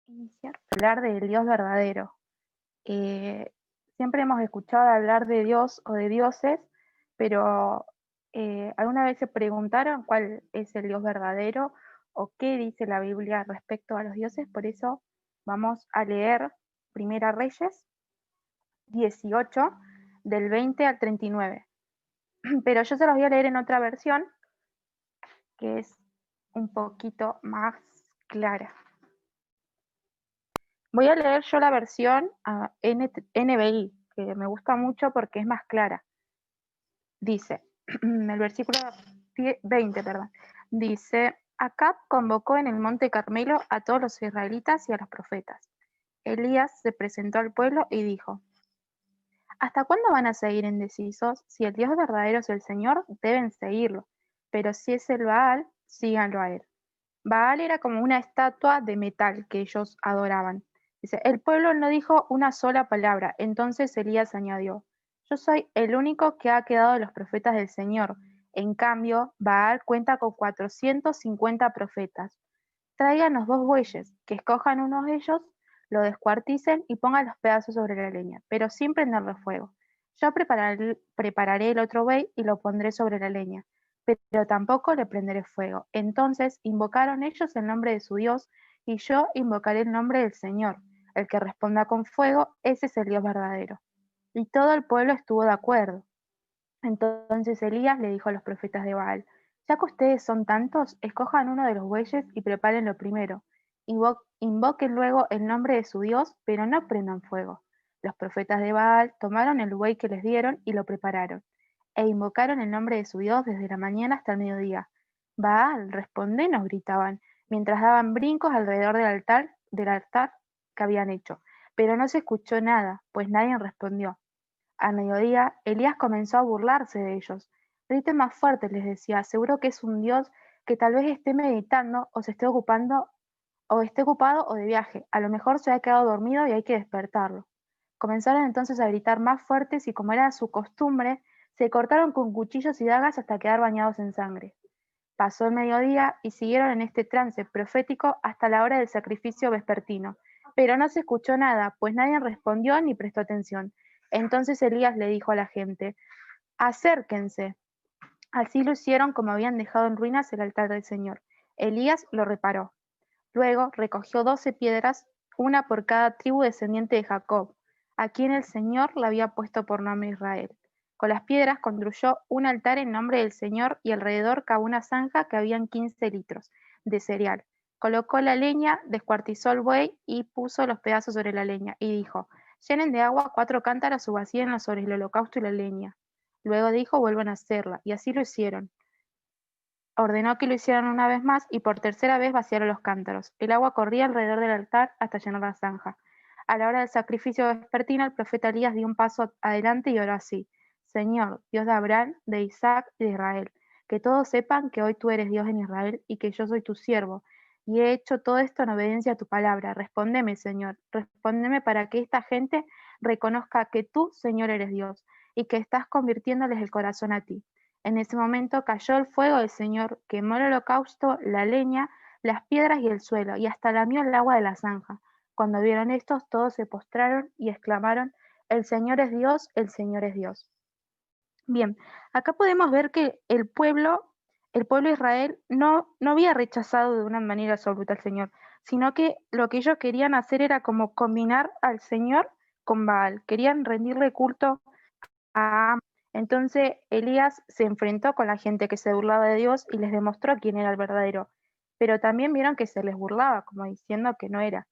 Iniciar a hablar del Dios verdadero. Eh, Siempre hemos escuchado hablar de Dios o de dioses, pero ¿alguna vez se preguntaron cuál es el Dios verdadero o qué dice la Biblia respecto a los dioses? Por eso vamos a leer Primera Reyes 18, del 20 al 39. Pero yo se los voy a leer en otra versión que es un poquito más clara. Voy a leer yo la versión NBI, que me gusta mucho porque es más clara. Dice, el versículo 20, perdón, dice, Acab convocó en el monte Carmelo a todos los israelitas y a los profetas. Elías se presentó al pueblo y dijo, ¿hasta cuándo van a seguir indecisos? Si el Dios verdadero es el Señor, deben seguirlo, pero si es el Baal, síganlo a él. Baal era como una estatua de metal que ellos adoraban. Dice, el pueblo no dijo una sola palabra. Entonces Elías añadió, yo soy el único que ha quedado de los profetas del Señor. En cambio, Baal cuenta con 450 profetas. Tráiganos 2 bueyes, que escojan uno de ellos, lo descuarticen y pongan los pedazos sobre la leña, pero sin prenderle fuego. Yo prepararé el otro buey y lo pondré sobre la leña, pero tampoco le prenderé fuego. Entonces invocaron ellos el nombre de su Dios, y yo invocaré el nombre del Señor. El que responda con fuego, ese es el Dios verdadero. Y todo el pueblo estuvo de acuerdo. Entonces Elías le dijo a los profetas de Baal, ya que ustedes son tantos, escojan uno de los bueyes y prepárenlo primero. Invoquen luego el nombre de su Dios, pero no prendan fuego. Los profetas de Baal tomaron el buey que les dieron y lo prepararon, e invocaron el nombre de su Dios desde la mañana hasta el mediodía. Baal, respondenos, gritaban, mientras daban brincos alrededor del altar que habían hecho. Pero no se escuchó nada, pues nadie respondió. Al mediodía, Elías comenzó a burlarse de ellos. Griten más fuerte, les decía, seguro que es un dios que tal vez esté meditando o se esté ocupando o esté ocupado o de viaje. A lo mejor se ha quedado dormido y hay que despertarlo. Comenzaron entonces a gritar más fuertes y como era su costumbre, se cortaron con cuchillos y dagas hasta quedar bañados en sangre. Pasó el mediodía y siguieron en este trance profético hasta la hora del sacrificio vespertino. Pero no se escuchó nada, pues nadie respondió ni prestó atención. Entonces Elías le dijo a la gente, acérquense. Así lo hicieron como habían dejado en ruinas el altar del Señor. Elías lo reparó. Luego recogió 12 piedras, una por cada tribu descendiente de Jacob, a quien el Señor le había puesto por nombre Israel. Con las piedras construyó un altar en nombre del Señor y alrededor cavó una zanja que habían 15 litros de cereal. Colocó la leña, descuartizó el buey y puso los pedazos sobre la leña, y dijo, llenen de agua 4 cántaros o vacíenla sobre el holocausto y la leña. Luego dijo, vuelvan a hacerla, y así lo hicieron. Ordenó que lo hicieran una vez más y por tercera vez vaciaron los cántaros. El agua corría alrededor del altar hasta llenar la zanja. A la hora del sacrificio vespertino, el profeta Elías dio un paso adelante y oró así: Señor, Dios de Abraham, de Isaac y de Israel, que todos sepan que hoy tú eres Dios en Israel y que yo soy tu siervo, y he hecho todo esto en obediencia a tu palabra. Respóndeme, Señor, respóndeme para que esta gente reconozca que tú, Señor, eres Dios y que estás convirtiéndoles el corazón a ti. En ese momento cayó el fuego del Señor, quemó el holocausto, la leña, las piedras y el suelo, y hasta lamió el agua de la zanja. Cuando vieron esto, todos se postraron y exclamaron, el Señor es Dios, el Señor es Dios. Bien, acá podemos ver que el pueblo de Israel no había rechazado de una manera absoluta al Señor, sino que lo que ellos querían hacer era como combinar al Señor con Baal, querían rendirle culto a. Entonces Elías se enfrentó con la gente que se burlaba de Dios y les demostró quién era el verdadero, pero también vieron que se les burlaba, como diciendo que no era.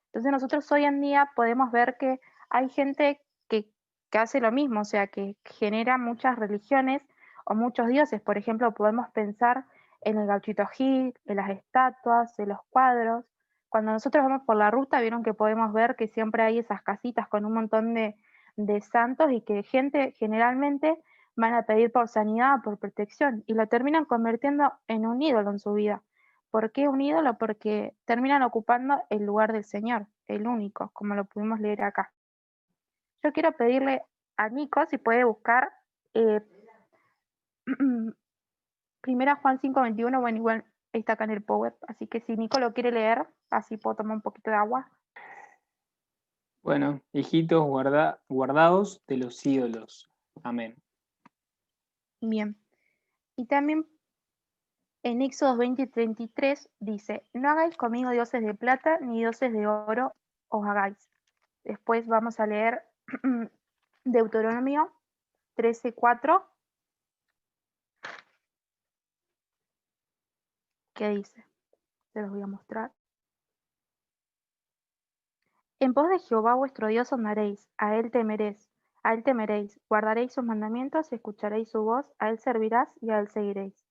Entonces nosotros hoy en día podemos ver que hay gente que hace lo mismo, o sea, que genera muchas religiones o muchos dioses. Por ejemplo, podemos pensar en el gauchito Gil, en las estatuas, en los cuadros. Cuando nosotros vamos por la ruta, vieron que podemos ver que siempre hay esas casitas con un montón de santos y que gente generalmente van a pedir por sanidad, por protección, y lo terminan convirtiendo en un ídolo en su vida. ¿Por qué un ídolo? Porque terminan ocupando el lugar del Señor, el único, como lo pudimos leer acá. Yo quiero pedirle a Nico si puede buscar eh, primera Juan 5:21, bueno, igual Está acá en el Power, así que si Nico lo quiere leer, así puedo tomar un poquito de agua. Bueno, hijitos, guardaos de los ídolos. Amén. Bien. Y también en Éxodo 20:33 dice, no hagáis conmigo dioses de plata ni dioses de oro os hagáis. Después vamos a leer Deuteronomio 13:4, que dice, se los voy a mostrar. En pos de Jehová vuestro Dios andaréis, a él temeréis, guardaréis sus mandamientos y escucharéis su voz, a él servirás y a él seguiréis.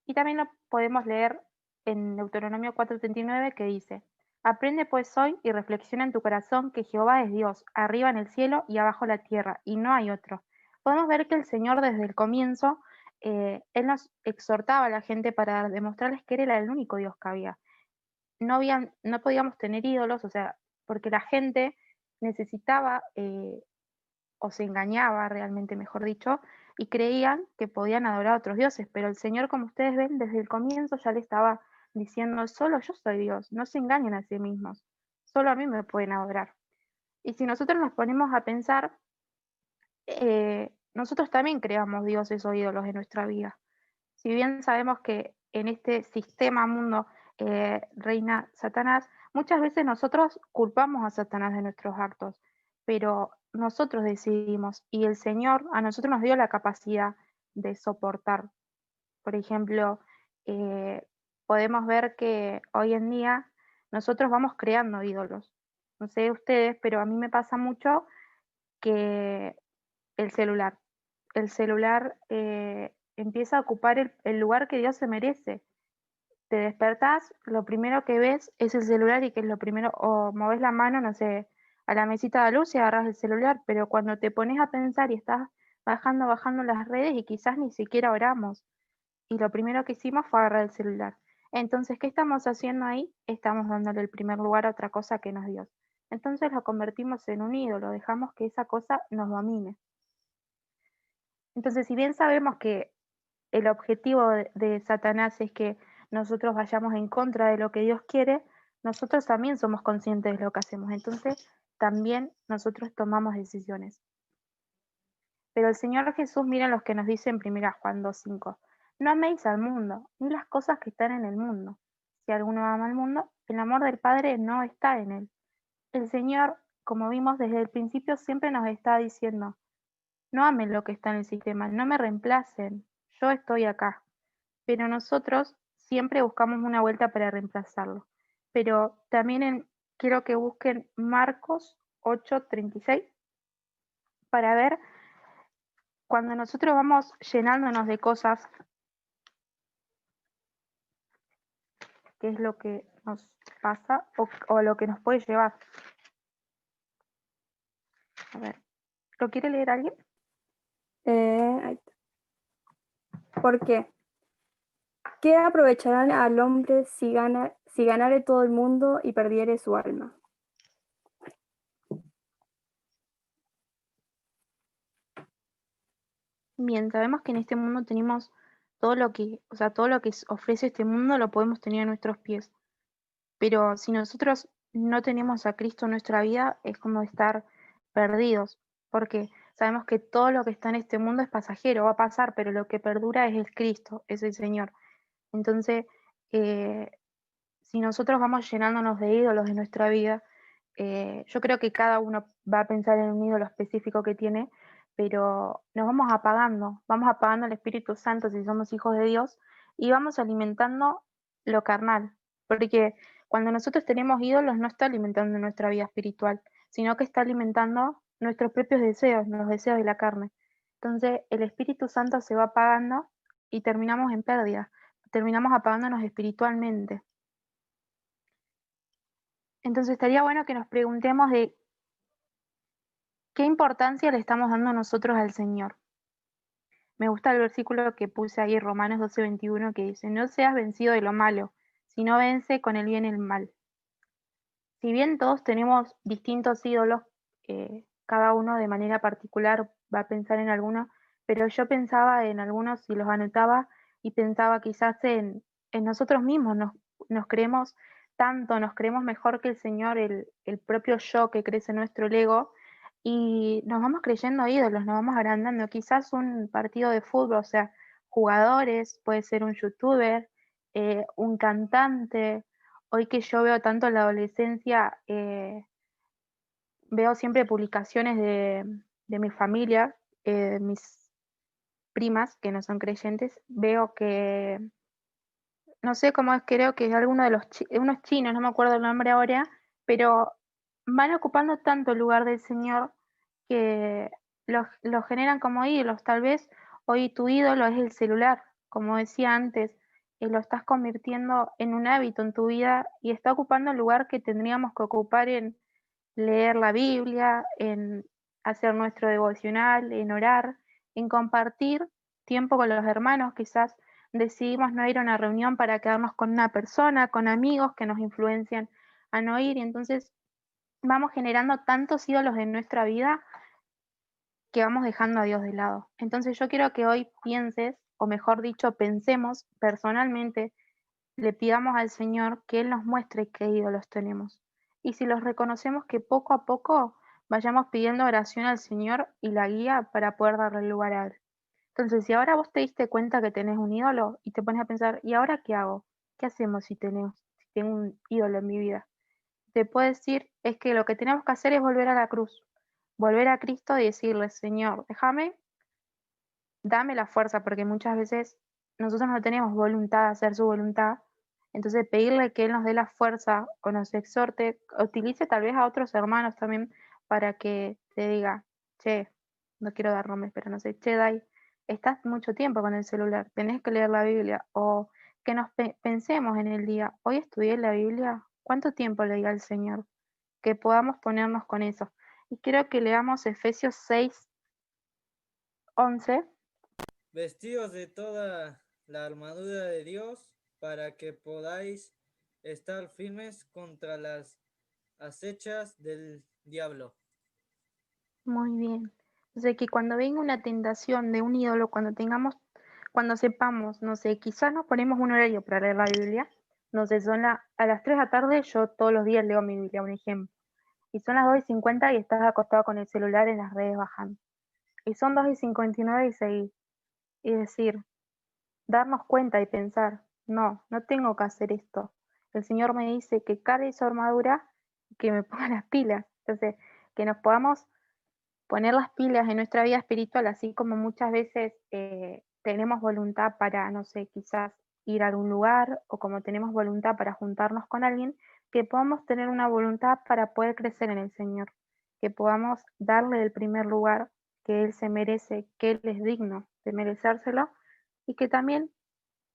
Y también lo podemos leer en Deuteronomio 4:39 que dice, aprende pues hoy y reflexiona en tu corazón que Jehová es Dios, arriba en el cielo y abajo en la tierra, y no hay otro. Podemos ver que el Señor desde el comienzo, Él nos exhortaba a la gente para demostrarles que Él era el único Dios que había. No podíamos tener ídolos, o sea, porque la gente necesitaba o se engañaba realmente, mejor dicho, y creían que podían adorar a otros dioses, pero el Señor, como ustedes ven, desde el comienzo ya le estaba diciendo, solo yo soy Dios, no se engañen a sí mismos, solo a mí me pueden adorar. Y si nosotros nos ponemos a pensar, nosotros también creamos dioses o ídolos en nuestra vida. Si bien sabemos que en este sistema mundo reina Satanás, muchas veces nosotros culpamos a Satanás de nuestros actos, pero nosotros decidimos y el Señor a nosotros nos dio la capacidad de soportar. Por ejemplo, eh, podemos ver que hoy en día nosotros vamos creando ídolos. No sé ustedes, pero a mí me pasa mucho que el celular. El celular empieza a ocupar el lugar que Dios se merece. Te despertás, lo primero que ves es el celular y que es lo primero, o moves la mano, no sé, a la mesita de luz y agarras el celular, pero cuando te pones a pensar y estás bajando las redes y quizás ni siquiera oramos, y lo primero que hicimos fue agarrar el celular. Entonces, ¿qué estamos haciendo ahí? Estamos dándole el primer lugar a otra cosa que no es Dios. Entonces lo convertimos en un ídolo, dejamos que esa cosa nos domine. Entonces, si bien sabemos que el objetivo de Satanás es que nosotros vayamos en contra de lo que Dios quiere, nosotros también somos conscientes de lo que hacemos. Entonces, también nosotros tomamos decisiones. Pero el Señor Jesús, mira lo que nos dice en 1 Juan 2:5. No améis al mundo, ni las cosas que están en el mundo. Si alguno ama al mundo, el amor del Padre no está en él. El Señor, como vimos desde el principio, siempre nos está diciendo, no amen lo que está en el sistema, no me reemplacen, yo estoy acá. Pero nosotros siempre buscamos una vuelta para reemplazarlo. Pero también quiero que busquen Marcos 8:36 para ver cuando nosotros vamos llenándonos de cosas, qué es lo que nos pasa o lo que nos puede llevar. A ver, ¿lo quiere leer alguien? Ahí está. ¿Por qué? ¿Qué aprovecharán al hombre si ganare todo el mundo y perdiere su alma? Bien, sabemos que en este mundo tenemos todo lo que, o sea, todo lo que ofrece este mundo lo podemos tener a nuestros pies. Pero si nosotros no tenemos a Cristo en nuestra vida, es como estar perdidos, porque sabemos que todo lo que está en este mundo es pasajero, va a pasar, pero lo que perdura es el Cristo, es el Señor. Entonces, eh, si nosotros vamos llenándonos de ídolos de nuestra vida, yo creo que cada uno va a pensar en un ídolo específico que tiene, pero nos vamos apagando el Espíritu Santo si somos hijos de Dios y vamos alimentando lo carnal, porque cuando nosotros tenemos ídolos no está alimentando nuestra vida espiritual, sino que está alimentando nuestros propios deseos, los deseos de la carne. Entonces el Espíritu Santo se va apagando y terminamos en pérdida, terminamos apagándonos espiritualmente. Entonces estaría bueno que nos preguntemos de qué importancia le estamos dando nosotros al Señor. Me gusta el versículo que puse ahí, Romanos 12:21, que dice, no seas vencido de lo malo, sino vence con el bien el mal. Si bien todos tenemos distintos ídolos, cada uno de manera particular va a pensar en alguno, pero yo pensaba en algunos y los anotaba y pensaba quizás en nosotros mismos nos creemos tanto, nos creemos mejor que el Señor, el propio yo que crece en nuestro ego, y nos vamos creyendo ídolos, nos vamos agrandando. Quizás un partido de fútbol, o sea, jugadores, puede ser un youtuber, un cantante. Hoy que yo veo tanto en la adolescencia, veo siempre publicaciones de mi familia, mis primas que no son creyentes, veo que no sé cómo es, creo que es alguno de unos chinos, no me acuerdo el nombre ahora, pero van ocupando tanto el lugar del Señor que los generan como ídolos. Tal vez hoy tu ídolo es el celular, como decía antes, lo estás convirtiendo en un hábito en tu vida y está ocupando el lugar que tendríamos que ocupar en leer la Biblia, en hacer nuestro devocional, en orar, en compartir tiempo con los hermanos. Quizás decidimos no ir a una reunión para quedarnos con una persona, con amigos que nos influencian a no ir, y entonces vamos generando tantos ídolos en nuestra vida que vamos dejando a Dios de lado. Entonces yo quiero que hoy pienses, o mejor dicho, pensemos personalmente, le pidamos al Señor que Él nos muestre qué ídolos tenemos. Y si los reconocemos, que poco a poco vayamos pidiendo oración al Señor y la guía para poder darle lugar a Él. Entonces, si ahora vos te diste cuenta que tenés un ídolo y te pones a pensar, ¿y ahora qué hago? ¿Qué hacemos si tengo un ídolo en mi vida? Te puedo decir, es que lo que tenemos que hacer es volver a la cruz, volver a Cristo y decirle, Señor, déjame, dame la fuerza, porque muchas veces nosotros no tenemos voluntad de hacer su voluntad. Entonces pedirle que Él nos dé la fuerza o nos exhorte, utilice tal vez a otros hermanos también para que te diga, che, no quiero dar nombres, pero no sé, che, Dai, estás mucho tiempo con el celular, tenés que leer la Biblia, o que nos pensemos en el día, hoy estudié la Biblia, ¿cuánto tiempo leí al Señor? Que podamos ponernos con eso. Y quiero que leamos Efesios 6:11. Vestidos de toda la armadura de Dios para que podáis estar firmes contra las acechas del diablo. Muy bien. O sea, que cuando venga una tentación de un ídolo, cuando sepamos, no sé, quizás nos ponemos un horario para leer la Biblia, no sé, a las 3 de la tarde, yo todos los días leo mi Biblia, un ejemplo, y son las 2:50 y estás acostado con el celular en las redes bajando, y son 2:59 y seguís, y decir, darnos cuenta y pensar, no, no tengo que hacer esto. El Señor me dice que cargue su armadura y que me ponga las pilas. Entonces, que nos podamos poner las pilas en nuestra vida espiritual, así como muchas veces tenemos voluntad para, no sé, quizás ir a algún lugar, o como tenemos voluntad para juntarnos con alguien, que podamos tener una voluntad para poder crecer en el Señor, que podamos darle el primer lugar que Él se merece, que Él es digno de merecérselo, y que también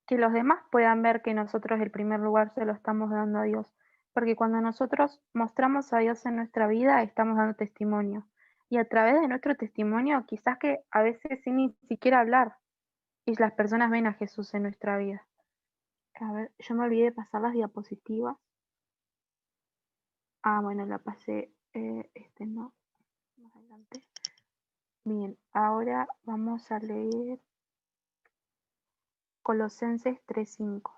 que los demás puedan ver que nosotros el primer lugar se lo estamos dando a Dios. Porque cuando nosotros mostramos a Dios en nuestra vida, estamos dando testimonio. Y a través de nuestro testimonio, quizás que a veces sin ni siquiera hablar, y las personas ven a Jesús en nuestra vida. A ver, yo me olvidé de pasar las diapositivas. Ah, bueno, la pasé. No, más adelante. Bien, ahora vamos a leer Colosenses 3:5,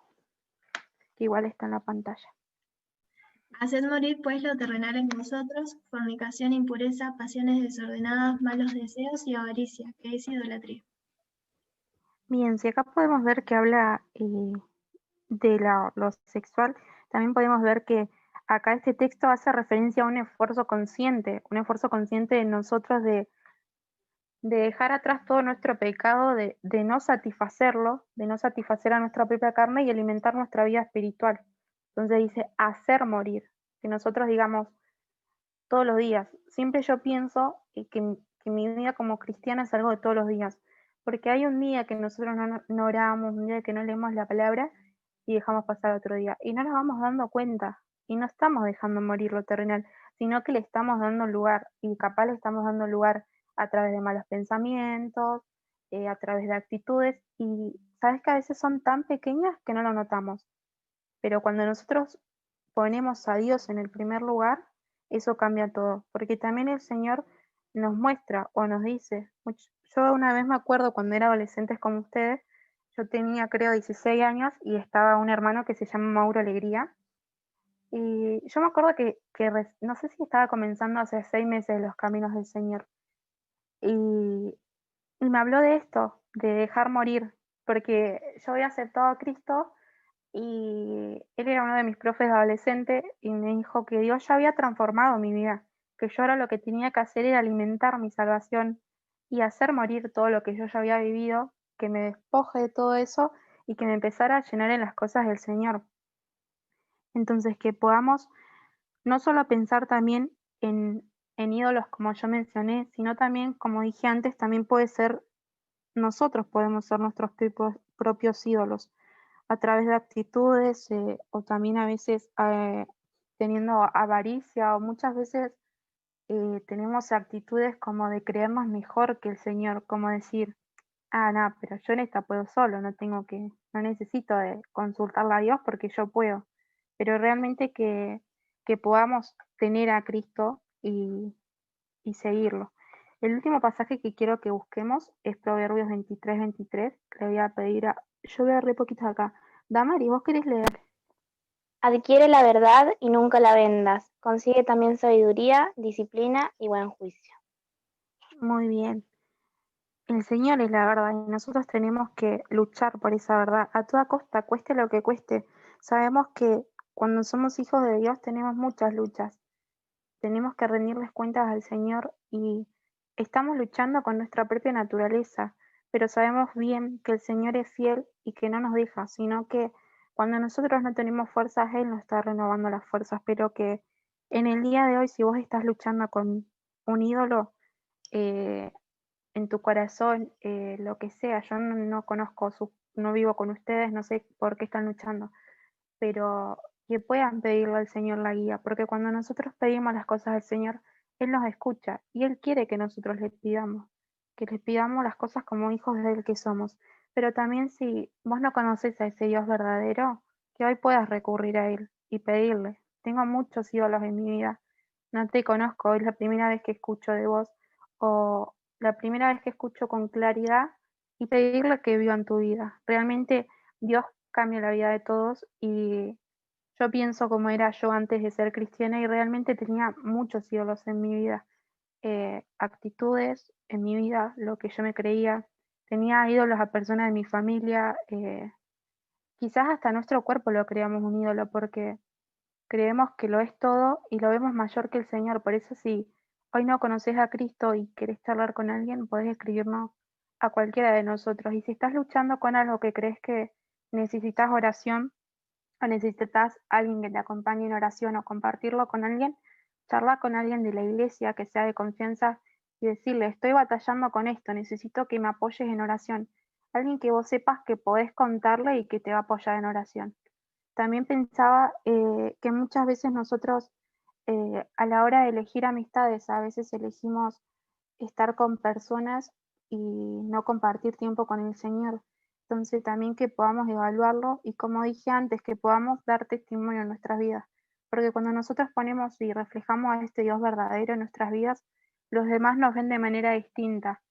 que igual está en la pantalla. Haced morir pues lo terrenal en vosotros, fornicación, impureza, pasiones desordenadas, malos deseos y avaricia, que es idolatría. Bien, si acá podemos ver que habla de lo sexual, también podemos ver que acá este texto hace referencia a un esfuerzo consciente de nosotros de dejar atrás todo nuestro pecado, de no satisfacerlo, de no satisfacer a nuestra propia carne y alimentar nuestra vida espiritual. Entonces dice hacer morir, que nosotros digamos todos los días. Siempre yo pienso que mi vida como cristiana es algo de todos los días, porque hay un día que nosotros no oramos, un día que no leemos la palabra y dejamos pasar otro día, y no nos vamos dando cuenta, y no estamos dejando morir lo terrenal, sino que le estamos dando lugar, y capaz le estamos dando lugar a través de malos pensamientos, a través de actitudes, y sabes que a veces son tan pequeñas que no lo notamos, pero cuando nosotros ponemos a Dios en el primer lugar, eso cambia todo, porque también el Señor nos muestra o nos dice, yo una vez me acuerdo cuando era adolescente como ustedes, yo tenía creo 16 años y estaba un hermano que se llama Mauro Alegría. Y yo me acuerdo no sé si estaba comenzando hace 6 meses los caminos del Señor. Y, y me habló de esto, de dejar morir, porque yo había aceptado a Cristo y él era uno de mis profes de adolescente y me dijo que Dios ya había transformado mi vida, que yo ahora lo que tenía que hacer era alimentar mi salvación y hacer morir todo lo que yo ya había vivido, que me despoje de todo eso y que me empezara a llenar en las cosas del Señor. Entonces, que podamos no solo pensar también en ídolos como yo mencioné, sino también, como dije antes, también puede ser, nosotros podemos ser nuestros propios ídolos a través de actitudes o también a veces teniendo avaricia o muchas veces tenemos actitudes como de creernos mejor que el Señor, como decir, ah, no, pero yo en esta puedo solo, no necesito de consultarle a Dios porque yo puedo. Pero realmente que podamos tener a Cristo y seguirlo. El último pasaje que quiero que busquemos es Proverbios 23:23. Le voy a pedir yo veo re poquito acá. Damari, ¿vos querés leer? Adquiere la verdad y nunca la vendas. Consigue también sabiduría, disciplina y buen juicio. Muy bien. El Señor es la verdad y nosotros tenemos que luchar por esa verdad a toda costa, cueste lo que cueste. Sabemos que cuando somos hijos de Dios tenemos muchas luchas. Tenemos que rendirles cuentas al Señor y estamos luchando con nuestra propia naturaleza, pero sabemos bien que el Señor es fiel y que no nos deja, sino que cuando nosotros no tenemos fuerzas, Él nos está renovando las fuerzas, pero que en el día de hoy, si vos estás luchando con un ídolo, eh, en tu corazón, lo que sea, yo no conozco, no vivo con ustedes, no sé por qué están luchando, pero que puedan pedirle al Señor la guía, porque cuando nosotros pedimos las cosas al Señor, Él nos escucha y Él quiere que nosotros que le pidamos las cosas como hijos de Él que somos. Pero también si vos no conoces a ese Dios verdadero, que hoy puedas recurrir a Él y pedirle. Tengo muchos ídolos en mi vida, no te conozco, hoy es la primera vez que escucho de vos o la primera vez que escucho con claridad y pedirle que viva en tu vida. Realmente Dios cambia la vida de todos y yo pienso como era yo antes de ser cristiana y realmente tenía muchos ídolos en mi vida, actitudes en mi vida, lo que yo me creía, tenía ídolos a personas de mi familia, quizás hasta nuestro cuerpo lo creamos un ídolo porque creemos que lo es todo y lo vemos mayor que el Señor. Por eso si hoy no conoces a Cristo y querés charlar con alguien, podés escribirnos a cualquiera de nosotros. Y si estás luchando con algo que crees que necesitas oración o necesitas alguien que te acompañe en oración o compartirlo con alguien, charla con alguien de la iglesia que sea de confianza y decirle, estoy batallando con esto, necesito que me apoyes en oración. Alguien que vos sepas que podés contarle y que te va a apoyar en oración. También pensaba que muchas veces nosotros a la hora de elegir amistades, a veces elegimos estar con personas y no compartir tiempo con el Señor. Entonces también que podamos evaluarlo y como dije antes, que podamos dar testimonio en nuestras vidas. Porque cuando nosotros ponemos y reflejamos a este Dios verdadero en nuestras vidas, los demás nos ven de manera distinta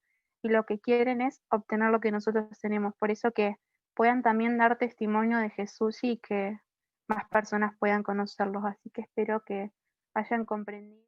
y lo que quieren es obtener lo que nosotros tenemos. Por eso que puedan también dar testimonio de Jesús y que más personas puedan conocerlos. Así que espero que hayan comprendido.